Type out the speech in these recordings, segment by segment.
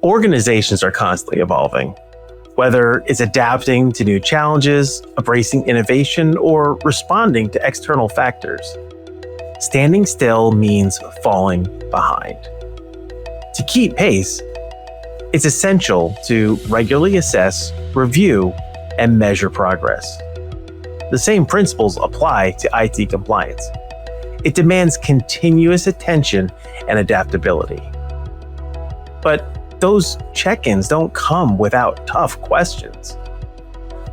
Organizations are constantly evolving, whether it's adapting to new challenges, embracing innovation, or responding to external factors. Standing still means falling behind. To keep pace, it's essential to regularly assess, review, and measure progress. The same principles apply to IT compliance. It demands continuous attention and adaptability. But those check-ins don't come without tough questions.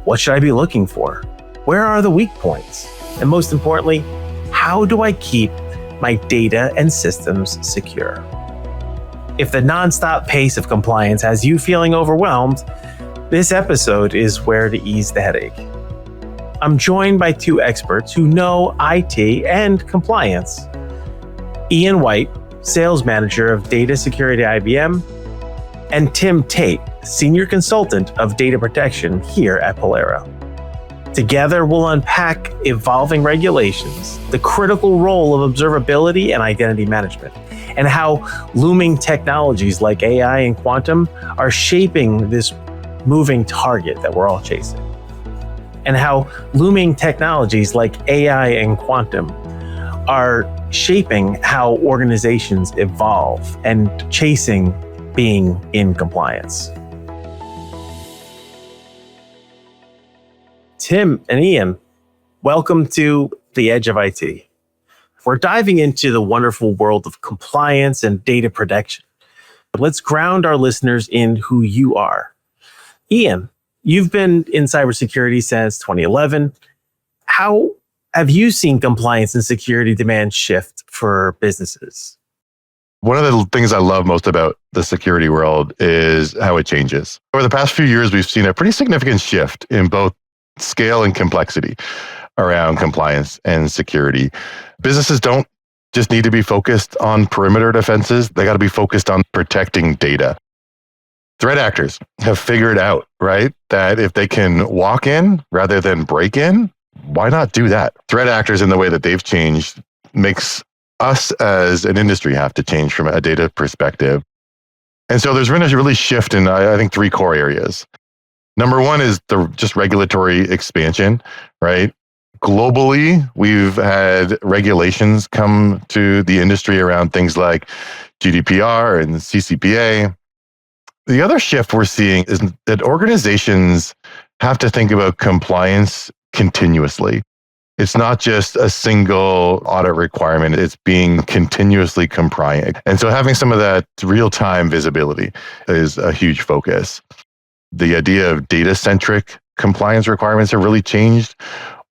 What should I be looking for? Where are the weak points? And most importantly, how do I keep my data and systems secure? If the nonstop pace of compliance has you feeling overwhelmed, this episode is where to ease the headache. I'm joined by two experts who know IT and compliance. Ian Wight, Sales Manager of Data Security at IBM, and Tim Tait, Senior Consultant of Data Protection here at Pellera. Together, we'll unpack evolving regulations, the critical role of observability and identity management, and how looming technologies like AI and quantum are shaping this moving target that we're all chasing. And how looming technologies like AI and quantum are shaping how organizations evolve and chasing being in compliance. Tim and Ian, welcome to the Edge of IT. We're diving into the wonderful world of compliance and data protection. But let's ground our listeners in who you are. Ian, you've been in cybersecurity since 2011. How have you seen compliance and security demands shift for businesses? One of the things I love most about the security world is how it changes. Over the past few years, we've seen a pretty significant shift in both scale and complexity around compliance and security. Businesses don't just need to be focused on perimeter defenses. They got to be focused on protecting data. Threat actors have figured out, right, that if they can walk in rather than break in, why not do that? Threat actors in the way that they've changed makes us as an industry have to change from a data perspective. And so there's been a really shift in, I think, three core areas. Number one is the just regulatory expansion, right? Globally, we've had regulations come to the industry around things like GDPR and CCPA. The other shift we're seeing is that organizations have to think about compliance continuously. It's not just a single audit requirement, it's being continuously compliant. And so having some of that real-time visibility is a huge focus. The idea of data-centric compliance requirements have really changed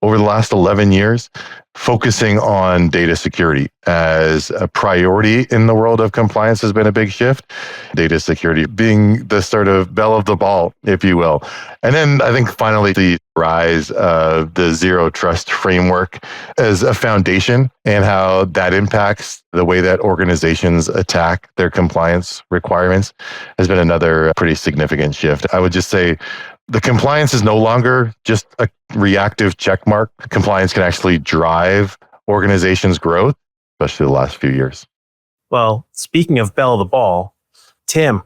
over the last 11 years, focusing on data security as a priority in the world of compliance has been a big shift. Data security being the sort of belle of the ball, if you will. And then I think finally the rise of the zero trust framework as a foundation and how that impacts the way that organizations attack their compliance requirements has been another pretty significant shift. I would just say the compliance is no longer just a reactive check mark. Compliance can actually drive organizations' growth, especially the last few years. Well, speaking of belle of the ball, Tim,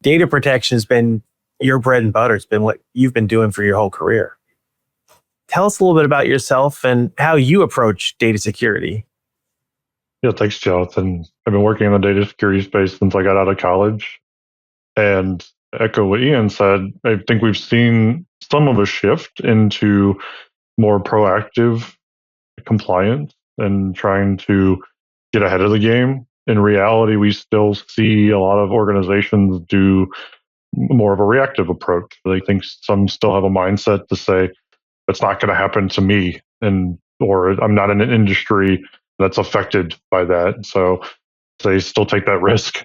data protection has been your bread and butter. It's been what you've been doing for your whole career. Tell us a little bit about yourself and how you approach data security. Yeah, thanks, Jonathan. I've been working in the data security space since I got out of college. And echo what Ian said, I think we've seen some of a shift into more proactive compliance and trying to get ahead of the game. In reality, we still see a lot of organizations do more of a reactive approach. I think some still have a mindset to say, it's not going to happen to me, or I'm not in an industry that's affected by that. So they still take that risk.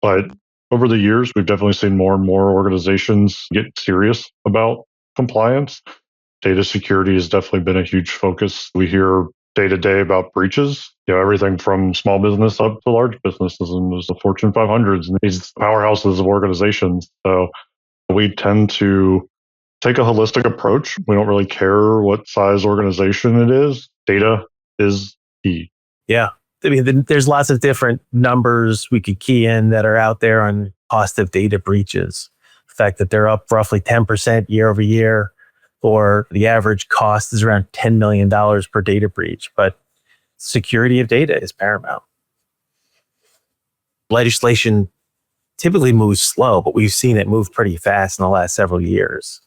But over the years, we've definitely seen more and more organizations get serious about compliance. Data security has definitely been a huge focus. We hear day to day about breaches, everything from small business up to large businesses and there's the Fortune 500s and these powerhouses of organizations. So we tend to take a holistic approach. We don't really care what size organization it is. Data is key. Yeah. I mean, there's lots of different numbers we could key in that are out there on cost of data breaches. The fact that they're up roughly 10% year over year, or the average cost is around $10 million per data breach. But security of data is paramount. Legislation typically moves slow, but we've seen it move pretty fast in the last several years.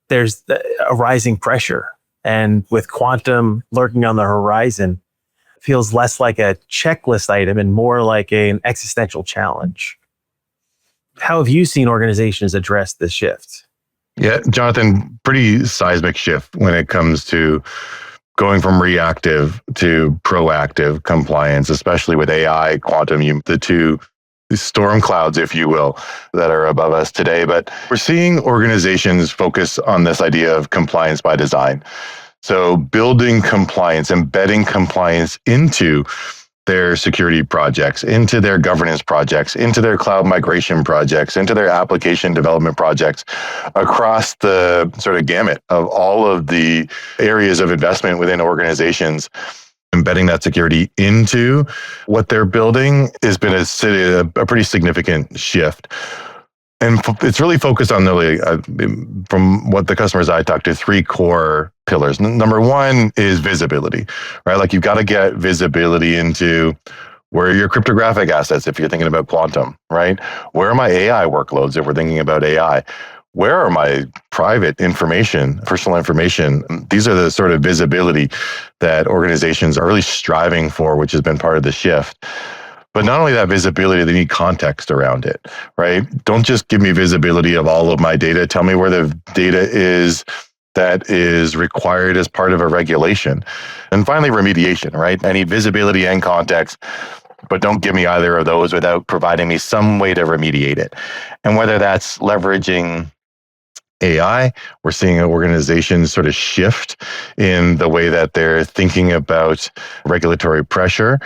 There's a rising pressure, and with quantum lurking on the horizon, it feels less like a checklist item and more like an existential challenge. How have you seen organizations address this shift? Yeah, Jonathan, pretty seismic shift when it comes to going from reactive to proactive compliance, especially with AI, quantum, the two storm clouds, if you will, that are above us today. But we're seeing organizations focus on this idea of compliance by design. So building compliance, embedding compliance into their security projects, into their governance projects, into their cloud migration projects, into their application development projects, across the sort of gamut of all of the areas of investment within organizations. Embedding that security into what they're building has been a pretty significant shift. And it's really focused on from what the customers I talked to, three core pillars. Number one is visibility, right? Like you've got to get visibility into where are your cryptographic assets if you're thinking about quantum, right? Where are my AI workloads if we're thinking about AI? Where are my private information, personal information? These are the sort of visibility that organizations are really striving for, which has been part of the shift. But not only that visibility, they need context around it, right? Don't just give me visibility of all of my data. Tell me where the data is that is required as part of a regulation. And finally, remediation, right? I need visibility and context, but don't give me either of those without providing me some way to remediate it. And whether that's leveraging AI, we're seeing organizations sort of shift in the way that they're thinking about regulatory pressure.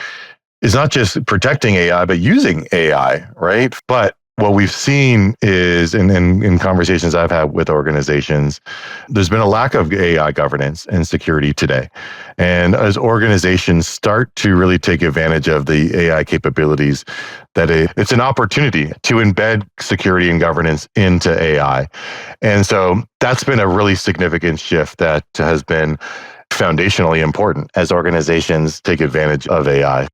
Is not just protecting AI, but using AI, right? But what we've seen is, in conversations I've had with organizations, there's been a lack of AI governance and security today. And as organizations start to really take advantage of the AI capabilities, it's an opportunity to embed security and governance into AI. And so that's been a really significant shift that has been foundationally important as organizations take advantage of AI.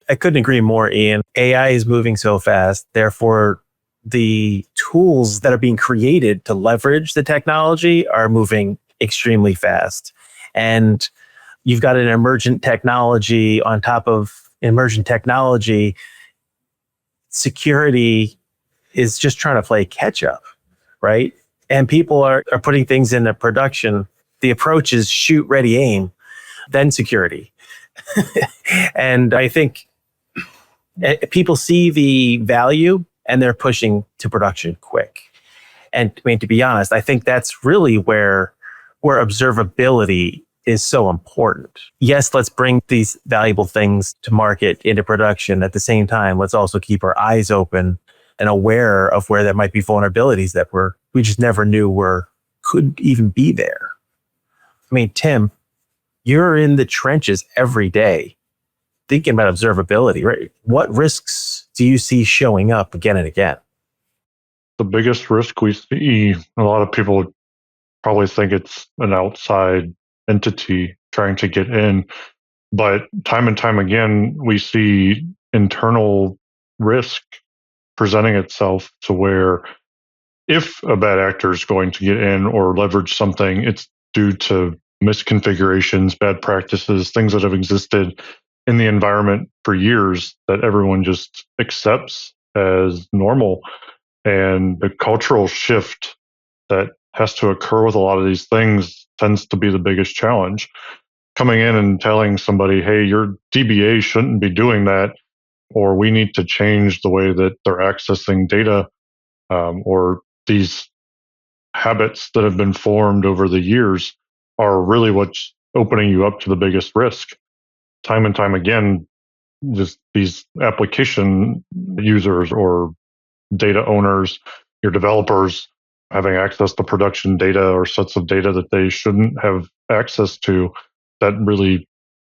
I couldn't agree more, Ian. AI is moving so fast. Therefore, the tools that are being created to leverage the technology are moving extremely fast. And you've got an emergent technology on top of emergent technology. Security is just trying to play catch up, right? And people are putting things into production. The approach is shoot, ready, aim, then security. And I think people see the value and they're pushing to production quick. And I mean, to be honest, I think that's really where observability is so important. Yes, let's bring these valuable things to market into production. At the same time, let's also keep our eyes open and aware of where there might be vulnerabilities that we just never knew could even be there. I mean, Tim, you're in the trenches every day thinking about observability, right? What risks do you see showing up again and again? The biggest risk we see, a lot of people probably think it's an outside entity trying to get in, but time and time again, we see internal risk presenting itself to where if a bad actor is going to get in or leverage something, it's due to misconfigurations, bad practices, things that have existed in the environment for years that everyone just accepts as normal. And the cultural shift that has to occur with a lot of these things tends to be the biggest challenge. Coming in and telling somebody, hey, your DBA shouldn't be doing that, or we need to change the way that they're accessing data, or these habits that have been formed over the years are really what's opening you up to the biggest risk. Time and time again, just these application users or data owners, your developers having access to production data or sets of data that they shouldn't have access to, that really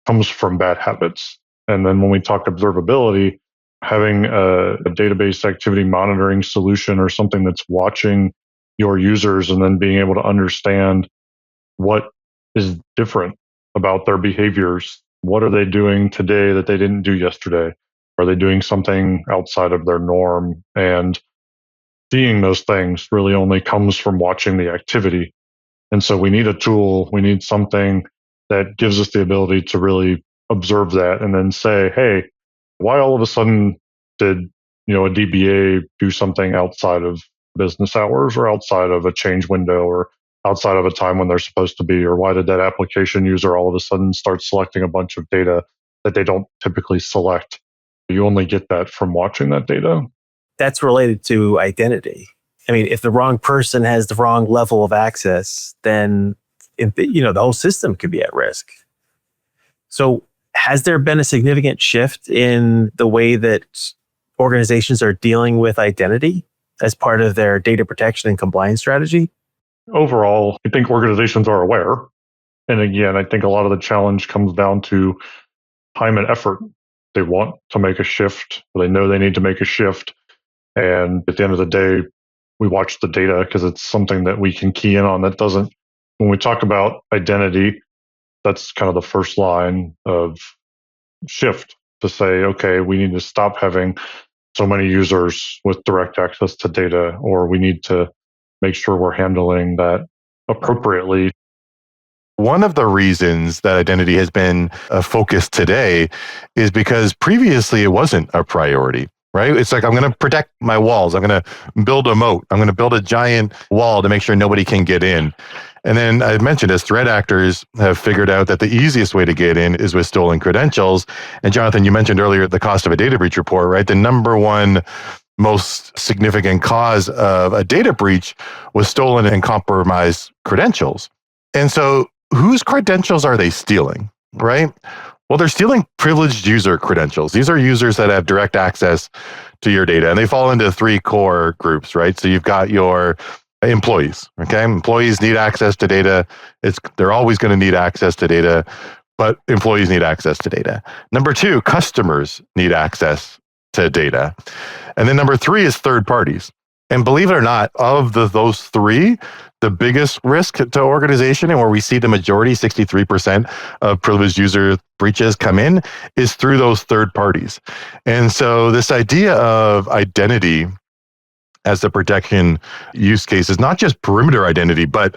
comes from bad habits. And then when we talk observability, having a database activity monitoring solution or something that's watching your users and then being able to understand what is different about their behaviors. What are they doing today that they didn't do yesterday? Are they doing something outside of their norm? And seeing those things really only comes from watching the activity. And so we need a tool, we need something that gives us the ability to really observe that and then say, hey, why all of a sudden did a DBA do something outside of business hours or outside of a change window or outside of a time when they're supposed to be? Or why did that application user all of a sudden start selecting a bunch of data that they don't typically select? You only get that from watching that data. That's related to identity. I mean, if the wrong person has the wrong level of access, then the whole system could be at risk. So has there been a significant shift in the way that organizations are dealing with identity as part of their data protection and compliance strategy? Overall, I think organizations are aware. And again, I think a lot of the challenge comes down to time and effort. They want to make a shift. They know they need to make a shift. And at the end of the day, we watch the data because it's something that we can key in on. That doesn't, when we talk about identity, that's kind of the first line of shift to say, okay, we need to stop having so many users with direct access to data, or we need to make sure we're handling that appropriately. One of the reasons that identity has been a focus today is because previously it wasn't a priority, right? It's like, I'm going to protect my walls. I'm going to build a moat. I'm going to build a giant wall to make sure nobody can get in. And then I mentioned, as threat actors have figured out that the easiest way to get in is with stolen credentials. And Jonathan, you mentioned earlier the cost of a data breach report, right? The number one most significant cause of a data breach was stolen and compromised credentials. And so whose credentials are they stealing, right? Well, they're stealing privileged user credentials. These are users that have direct access to your data, and they fall into three core groups, right? So you've got your employees, okay? Employees need access to data. They're always going to need access to data, but employees need access to data. Number two, customers need access to data. And then number three is third parties. And believe it or not, of those three, the biggest risk to organization and where we see the majority, 63% of privileged user breaches come in, is through those third parties. And so this idea of identity as the protection use case is not just perimeter identity, but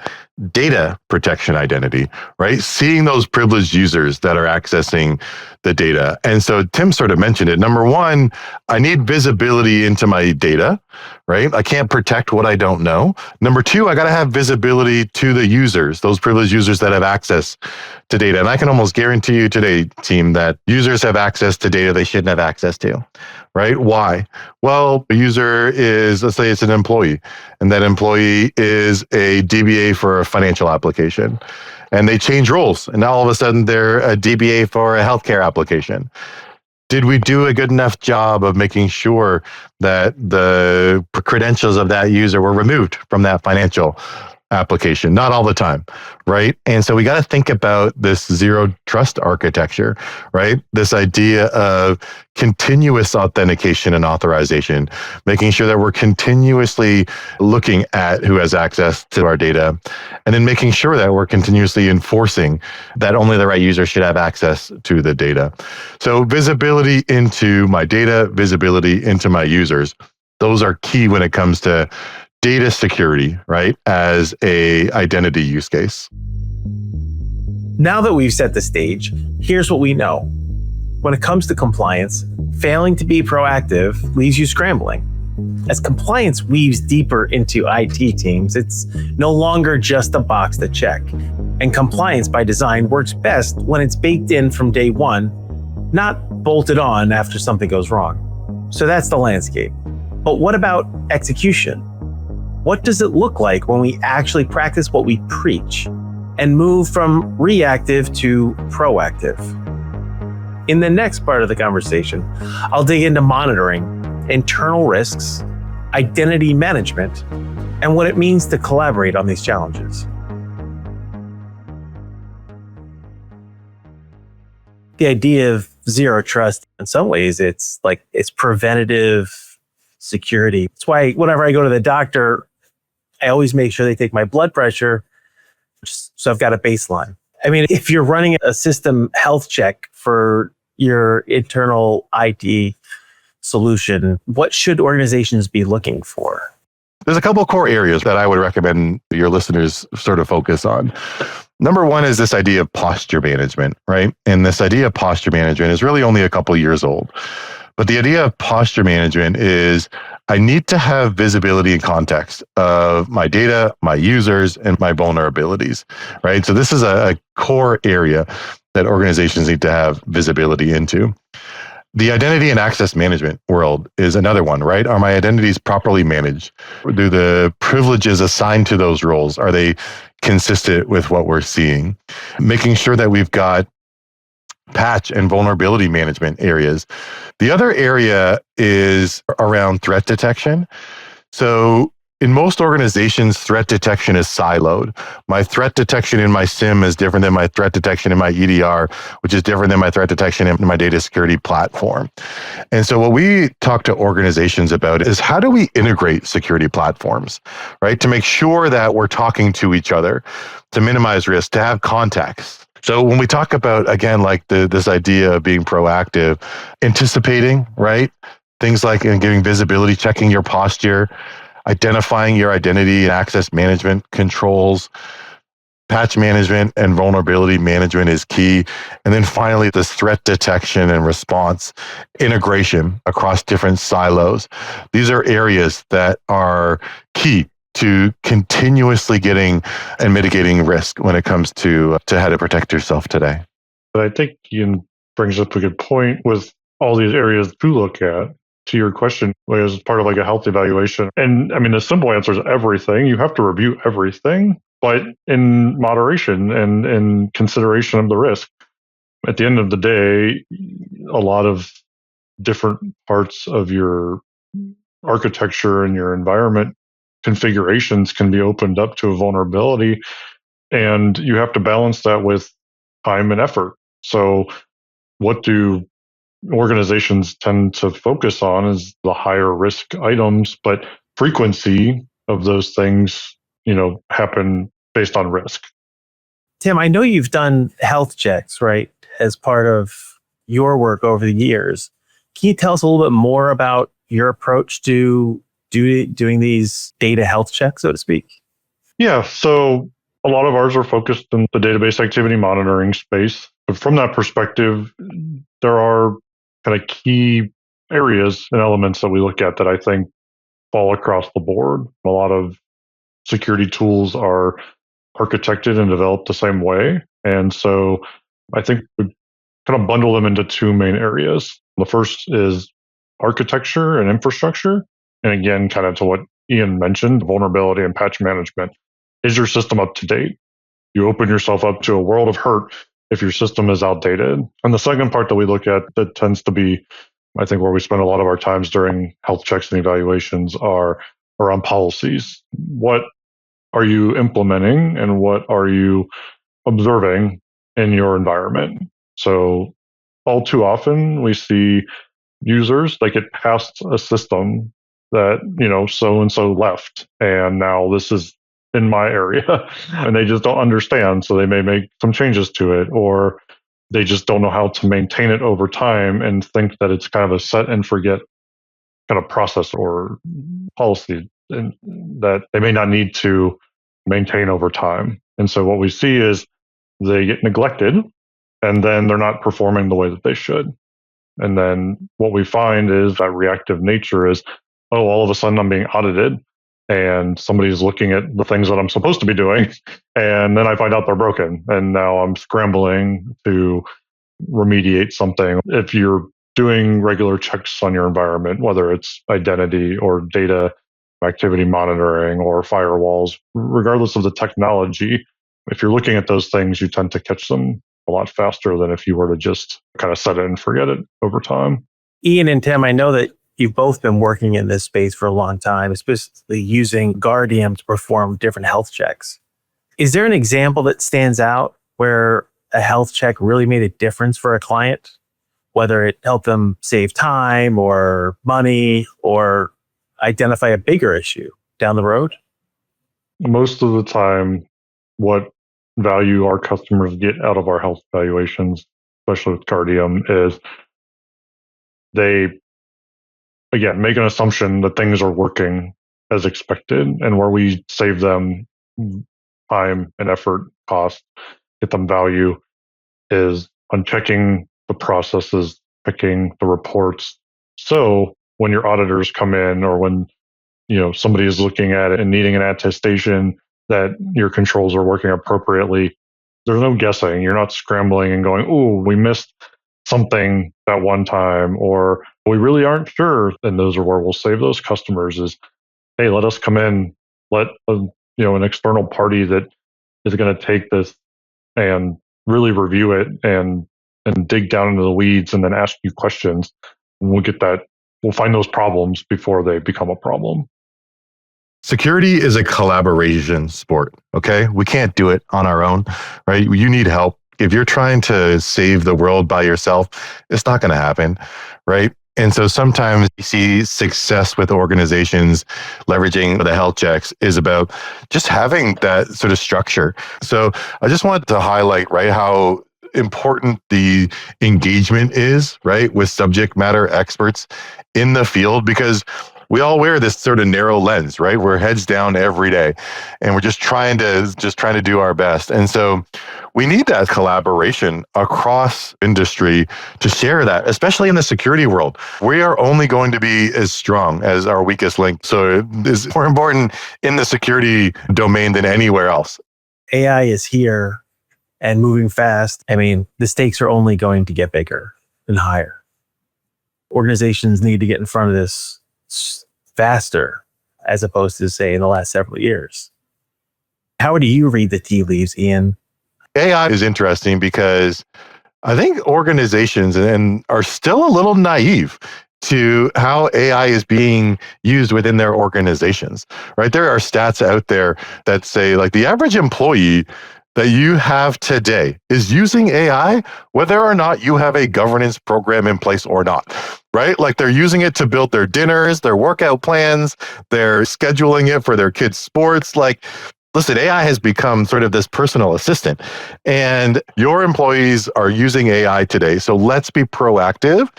data protection identity, right? Seeing those privileged users that are accessing the data. And so Tim sort of mentioned it. Number one, I need visibility into my data, right? I can't protect what I don't know. Number two, I got to have visibility to the users, those privileged users that have access to data. And I can almost guarantee you today, team, that users have access to data they shouldn't have access to, right? Why? Well, a user is, let's say it's an employee, and that employee is a DBA for a financial application. And they change roles, and now all of a sudden they're a DBA for a healthcare application. Did we do a good enough job of making sure that the credentials of that user were removed from that financial application? Not all the time, right? And so we got to think about this zero trust architecture, right? This idea of continuous authentication and authorization, making sure that we're continuously looking at who has access to our data, and then making sure that we're continuously enforcing that only the right user should have access to the data. So visibility into my data, visibility into my users, those are key when it comes to data security, right, as a identity use case. Now that we've set the stage, here's what we know. When it comes to compliance, failing to be proactive leaves you scrambling. As compliance weaves deeper into IT teams, it's no longer just a box to check. And compliance by design works best when it's baked in from day one, not bolted on after something goes wrong. So that's the landscape. But what about execution? What does it look like when we actually practice what we preach and move from reactive to proactive? In the next part of the conversation, I'll dig into monitoring, internal risks, identity management, and what it means to collaborate on these challenges. The idea of zero trust. In some ways, it's preventative security. That's why whenever I go to the doctor, I always make sure they take my blood pressure, so I've got a baseline. I mean, if you're running a system health check for your internal IT solution, what should organizations be looking for? There's a couple of core areas that I would recommend your listeners sort of focus on. Number one is this idea of posture management, right? And this idea of posture management is really only a couple of years old. But the idea of posture management is I need to have visibility and context of my data, my users, and my vulnerabilities, right? So this is a core area that organizations need to have visibility into. The identity and access management world is another one, right? Are my identities properly managed? Do the privileges assigned to those roles, are they consistent with what we're seeing? Making sure that we've got patch and vulnerability management areas. The other area is around threat detection. So in most organizations, threat detection is siloed. My threat detection in my SIEM is different than my threat detection in my EDR, which is different than my threat detection in my data security platform. And so what we talk to organizations about is how do we integrate security platforms, right? To make sure that we're talking to each other, to minimize risk, to have context. So when we talk about, again, like this idea of being proactive, anticipating, right? Things like giving visibility, checking your posture, identifying your identity and access management controls, patch management and vulnerability management is key. And then finally, this threat detection and response integration across different silos. These are areas that are key to continuously getting and mitigating risk when it comes to how to protect yourself today. But I think Ian brings up a good point with all these areas to look at. To your question, as part of like a health evaluation. And I mean, the simple answer is everything. You have to review everything, but in moderation and in consideration of the risk. At the end of the day, a lot of different parts of your architecture and your environment configurations can be opened up to a vulnerability, and you have to balance that with time and effort. So what do organizations tend to focus on is the higher risk items, but frequency of those things, happen based on risk. Tim, I know you've done health checks, right, as part of your work over the years. Can you tell us a little bit more about your approach to doing these data health checks, so to speak? Yeah, so a lot of ours are focused in the database activity monitoring space. But from that perspective, there are kind of key areas and elements that we look at that I think fall across the board. A lot of security tools are architected and developed the same way. And so I think we kind of bundle them into two main areas. The first is architecture and infrastructure. And again, kind of to what Ian mentioned, vulnerability and patch management. Is your system up to date? You open yourself up to a world of hurt if your system is outdated. And the second part that we look at that tends to be, I think, where we spend a lot of our times during health checks and evaluations are around policies. What are you implementing and what are you observing in your environment? So all too often we see users that get past a system that, so-and-so left, and now this is in my area and they just don't understand. So they may make some changes to it, or they just don't know how to maintain it over time and think that it's kind of a set and forget kind of process or policy and that they may not need to maintain over time. And so what we see is they get neglected and then they're not performing the way that they should. And then what we find is that reactive nature is, oh, all of a sudden I'm being audited and somebody's looking at the things that I'm supposed to be doing. And then I find out they're broken. And now I'm scrambling to remediate something. If you're doing regular checks on your environment, whether it's identity or data activity monitoring or firewalls, regardless of the technology, if you're looking at those things, you tend to catch them a lot faster than if you were to just kind of set it and forget it over time. Ian and Tim, I know that you've both been working in this space for a long time, especially using Guardium to perform different health checks. Is there an example that stands out where a health check really made a difference for a client? whether it helped them save time or money or identify a bigger issue down the road? Most of the time, what value our customers get out of our health evaluations, especially with Cardium, is they, again, make an assumption that things are working as expected, and where we save them time and effort, cost, get them value, is on checking the processes, checking the reports. So when your auditors come in, or when somebody is looking at it and needing an attestation that your controls are working appropriately, there's no guessing. You're not scrambling and going, "Oh, we missed something that one time," or "We really aren't sure." And those are where we'll save those customers is, "Hey, let us come in, let an external party that is going to take this and really review it and dig down into the weeds and then ask you questions. And we'll find those problems before they become a problem." Security is a collaboration sport, okay? We can't do it on our own, right? You need help. If you're trying to save the world by yourself, it's not going to happen, right? And so sometimes you see success with organizations leveraging the health checks is about just having that sort of structure. So I just wanted to highlight, right, how important the engagement is, right, with subject matter experts in the field, because we all wear this sort of narrow lens, right? We're heads down every day and we're just trying to do our best. And so we need that collaboration across industry to share that, especially in the security world. We are only going to be as strong as our weakest link. So it's more important in the security domain than anywhere else. AI is here and moving fast. I mean, the stakes are only going to get bigger and higher. Organizations need to get in front of this faster, as opposed to, say, in the last several years. How do you read the tea leaves, Ian? AI is interesting because I think organizations are still a little naive to how AI is being used within their organizations, right? There are stats out there that say, like, the average employee that you have today is using AI, whether or not you have a governance program in place or not, right? Like, they're using it to build their dinners, their workout plans, they're scheduling it for their kids' sports. Like, listen, AI has become sort of this personal assistant, and your employees are using AI today. So let's be proactive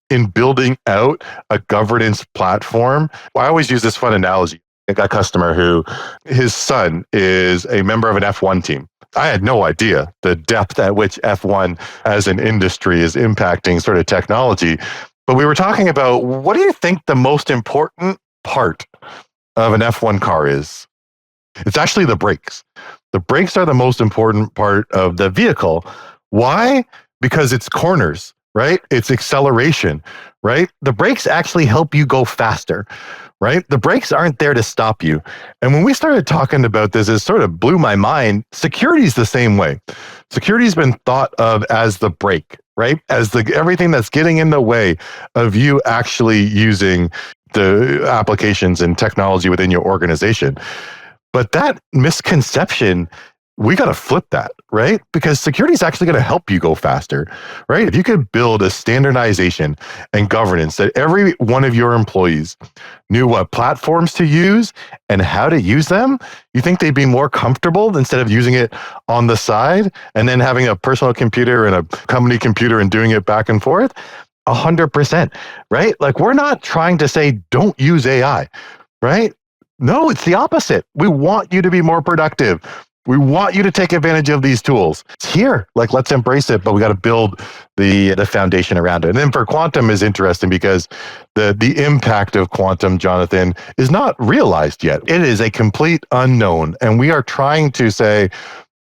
in building out a governance platform. I always use this fun analogy. I got a customer who his son is a member of an F1 team. I had no idea the depth at which F1 as an industry is impacting sort of technology. But we were talking about, what do you think the most important part of an F1 car is? It's actually the brakes. The brakes are the most important part of the vehicle. Why? Because it's corners, right? It's acceleration, right? The brakes actually help you go faster, right? The brakes aren't there to stop you. And when we started talking about this, it sort of blew my mind. Security is the same way. Security's been thought of as the brake, right? As everything that's getting in the way of you actually using the applications and technology within your organization. But that misconception, we got to flip that, right? Because security is actually going to help you go faster, right? If you could build a standardization and governance that every one of your employees knew what platforms to use and how to use them, you think they'd be more comfortable instead of using it on the side and then having a personal computer and a company computer and doing it back and forth? 100%, right? Like, we're not trying to say don't use AI, right? No, it's the opposite. We want you to be more productive. We want you to take advantage of these tools. It's here. Like, let's embrace it, but we got to build the foundation around it. And then for quantum is interesting because the impact of quantum, Jonathan, is not realized yet. It is a complete unknown. And we are trying to say,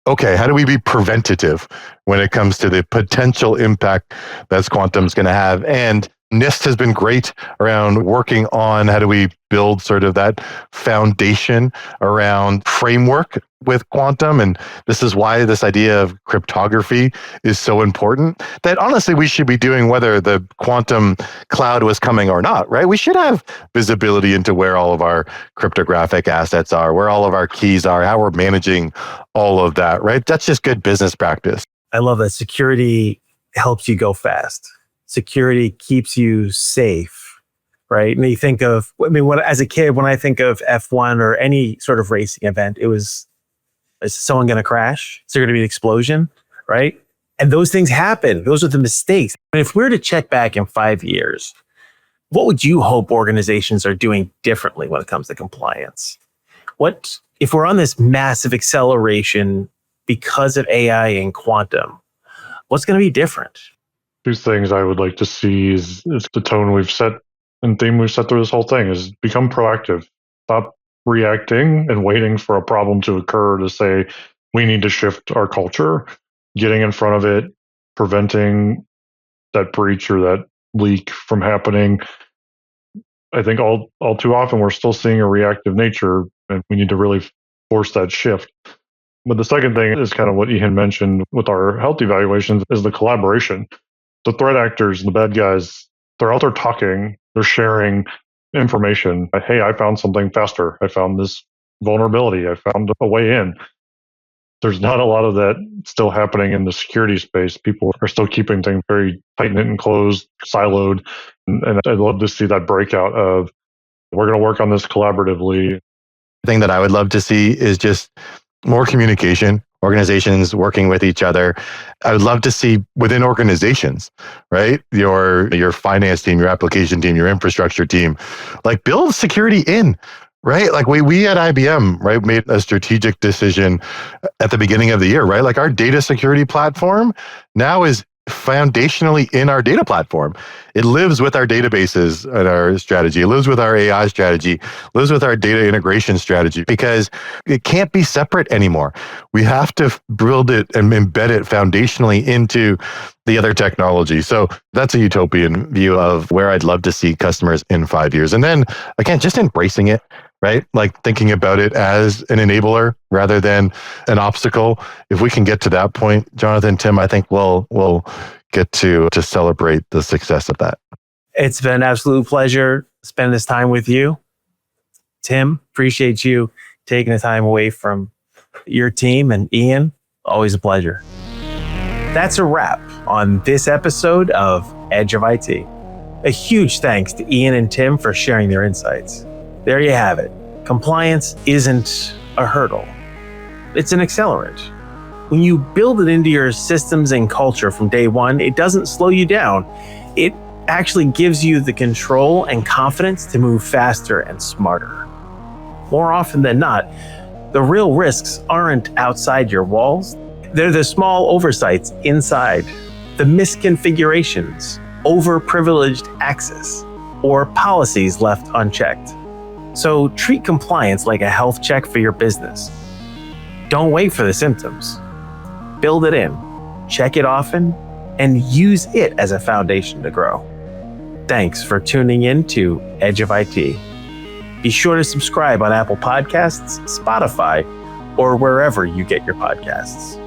okay, how do we be preventative when it comes to the potential impact that quantum's going to have? And NIST has been great around working on how do we build sort of that foundation around framework with quantum. And this is why this idea of cryptography is so important, that honestly we should be doing whether the quantum cloud was coming or not, right? We should have visibility into where all of our cryptographic assets are, where all of our keys are, how we're managing all of that, right? That's just good business practice. I love that security helps you go fast. security keeps you safe, right? And you think of, as a kid, when I think of F1 or any sort of racing event, is someone going to crash? Is there going to be an explosion, right? And those things happen. Those are the mistakes. And if we were to check back in 5 years, what would you hope organizations are doing differently when it comes to compliance? What if we're on this massive acceleration because of AI and quantum? What's going to be different? Two things I would like to see is the tone we've set and theme we've set through this whole thing is become proactive. Stop reacting and waiting for a problem to occur to say, we need to shift our culture, getting in front of it, preventing that breach or that leak from happening. I think all too often we're still seeing a reactive nature, and we need to really force that shift. But the second thing is kind of what Ian mentioned with our health evaluations is the collaboration. The threat actors, the bad guys, they're out there talking, they're sharing information. Hey, I found something faster. I found this vulnerability. I found a way in. There's not a lot of that still happening in the security space. People are still keeping things very tight-knit and closed, siloed. And I'd love to see that breakout of, we're going to work on this collaboratively. The thing that I would love to see is just more communication, organizations working with each other. I would love to see within organizations, right? Your finance team, your application team, your infrastructure team, like build security in, right? Like we at IBM, right, made a strategic decision at the beginning of the year, right? Like our data security platform now is foundationally in our data platform. It lives with our databases and our strategy. It lives with our AI strategy, lives with our data integration strategy, because it can't be separate anymore. We have to build it and embed it foundationally into the other technology. So that's a utopian view of where I'd love to see customers in 5 years. And then again, just embracing it, right? Like thinking about it as an enabler rather than an obstacle. If we can get to that point, Jonathan, Tim, I think we'll get to celebrate the success of that. It's been an absolute pleasure spending this time with you. Tim, appreciate you taking the time away from your team, and Ian, always a pleasure. That's a wrap on this episode of Edge of IT. A huge thanks to Ian and Tim for sharing their insights. There you have it. Compliance isn't a hurdle. It's an accelerant. When you build it into your systems and culture from day one, it doesn't slow you down. It actually gives you the control and confidence to move faster and smarter. More often than not, the real risks aren't outside your walls. They're the small oversights inside, the misconfigurations, overprivileged access, or policies left unchecked. So treat compliance like a health check for your business. Don't wait for the symptoms. Build it in, check it often, and use it as a foundation to grow. Thanks for tuning in to Edge of IT. Be sure to subscribe on Apple Podcasts, Spotify, or wherever you get your podcasts.